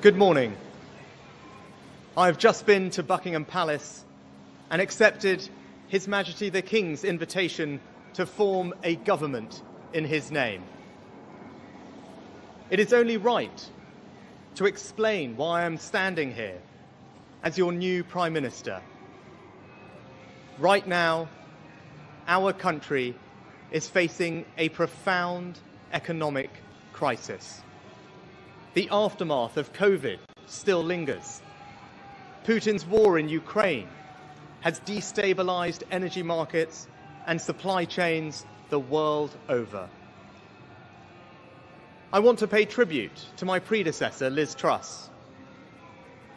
Good morning. I have just been to Buckingham Palace and accepted His Majesty the King's invitation to form a government in his name. It is only right to explain why I am standing here as your new Prime Minister. Right now, our country is facing a profound economic crisis. The aftermath of COVID still lingers. Putin's war in Ukraine has destabilized energy markets and supply chains the world over. I want to pay tribute to my predecessor, Liz Truss.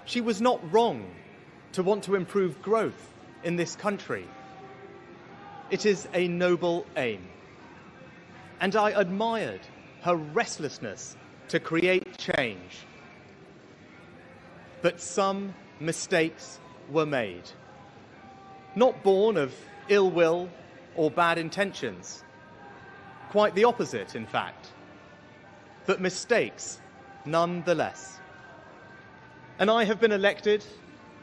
She was not wrong to want to improve growth in this country. It is a noble aim. And I admired her restlessness to create change. But some mistakes were made, not born of ill will or bad intentions. Quite the opposite, in fact, but mistakes nonetheless. And I have been elected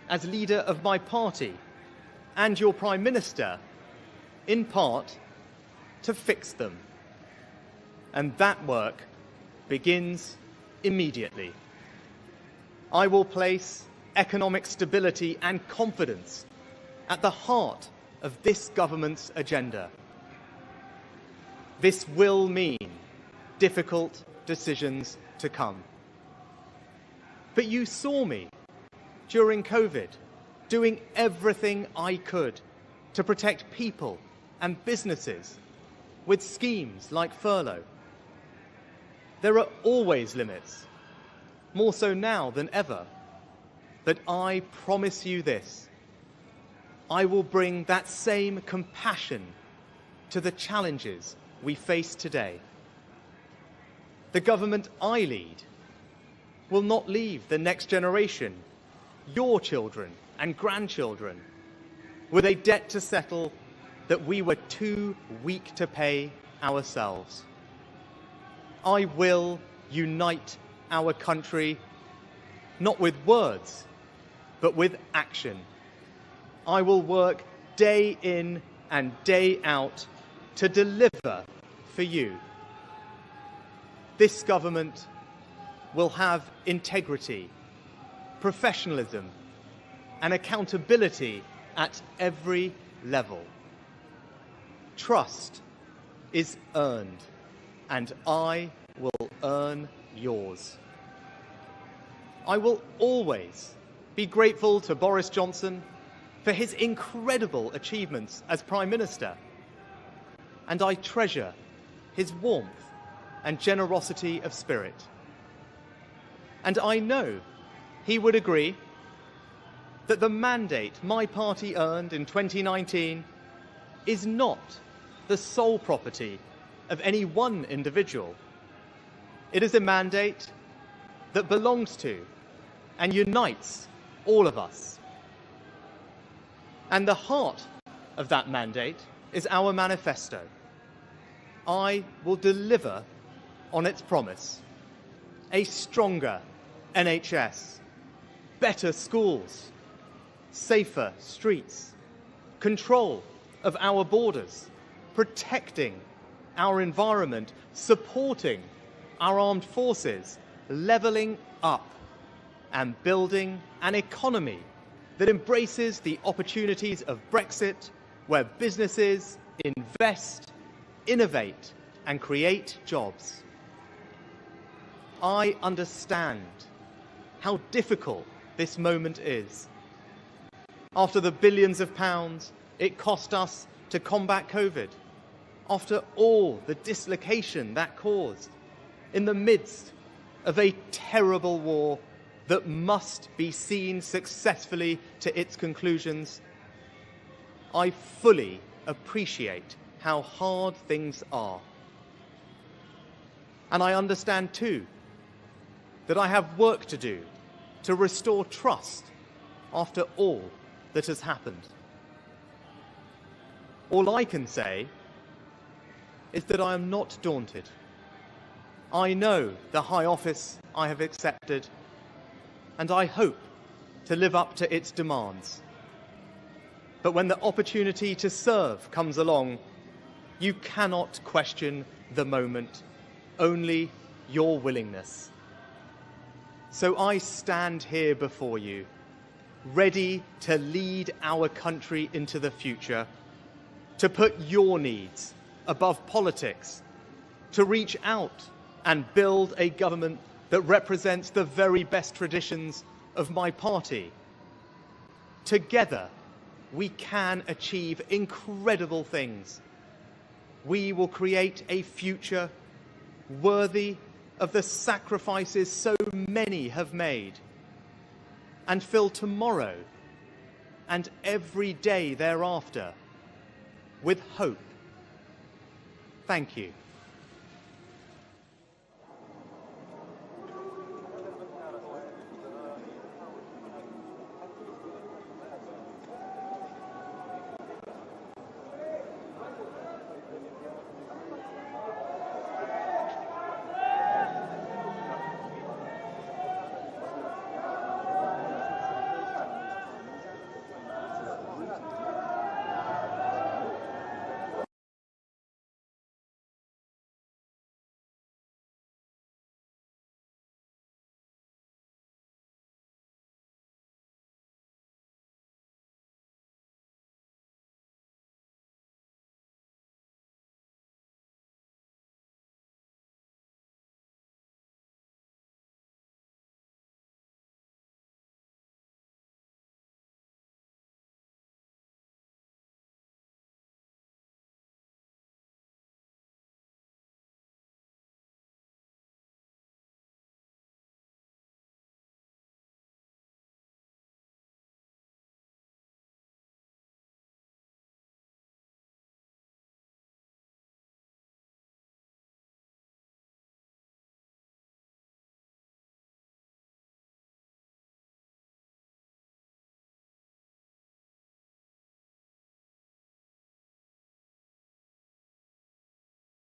as leader of my party and your Prime Minister, in part, to fix them. And that work begins immediately. I will place economic stability and confidence at the heart of this government's agenda. This will mean difficult decisions to come. But you saw me during COVID doing everything I could to protect people and businesses with schemes like furlough. There are always limits, more so now than ever. But I promise you this: I will bring that same compassion to the challenges we face today. The government I lead will not leave the next generation, your children and grandchildren, with a debt to settle that we were too weak to pay ourselves. I will unite our country, not with words, but with action. I will work day in and day out to deliver for you. This government will have integrity, professionalism, and accountability at every level. Trust is earned, and I will earn yours. I will always be grateful to Boris Johnson for his incredible achievements as Prime Minister, and I treasure his warmth and generosity of spirit. And I know he would agree that the mandate my party earned in 2019 is not the sole property of any one individual. It is a mandate that belongs to and unites all of us. And the heart of that mandate is our manifesto. I will deliver on its promise: a stronger NHS, better schools, safer streets, control of our borders, protecting our environment, supporting our armed forces, levelling up, and building an economy that embraces the opportunities of Brexit, where businesses invest, innovate, and create jobs. I understand how difficult this moment is. After the billions of pounds it cost us to combat COVID, after all the dislocation that caused, in the midst of a terrible war that must be seen successfully to its conclusions, I fully appreciate how hard things are. And I understand too that I have work to do to restore trust after all that has happened. All I can say is that I am not daunted. I know the high office I have accepted, and I hope to live up to its demands. But when the opportunity to serve comes along, you cannot question the moment, only your willingness. So I stand here before you, ready to lead our country into the future, to put your needs above politics, to reach out and build a government that represents the very best traditions of my party. Together, we can achieve incredible things. We will create a future worthy of the sacrifices so many have made, and fill tomorrow and every day thereafter with hope. Thank you.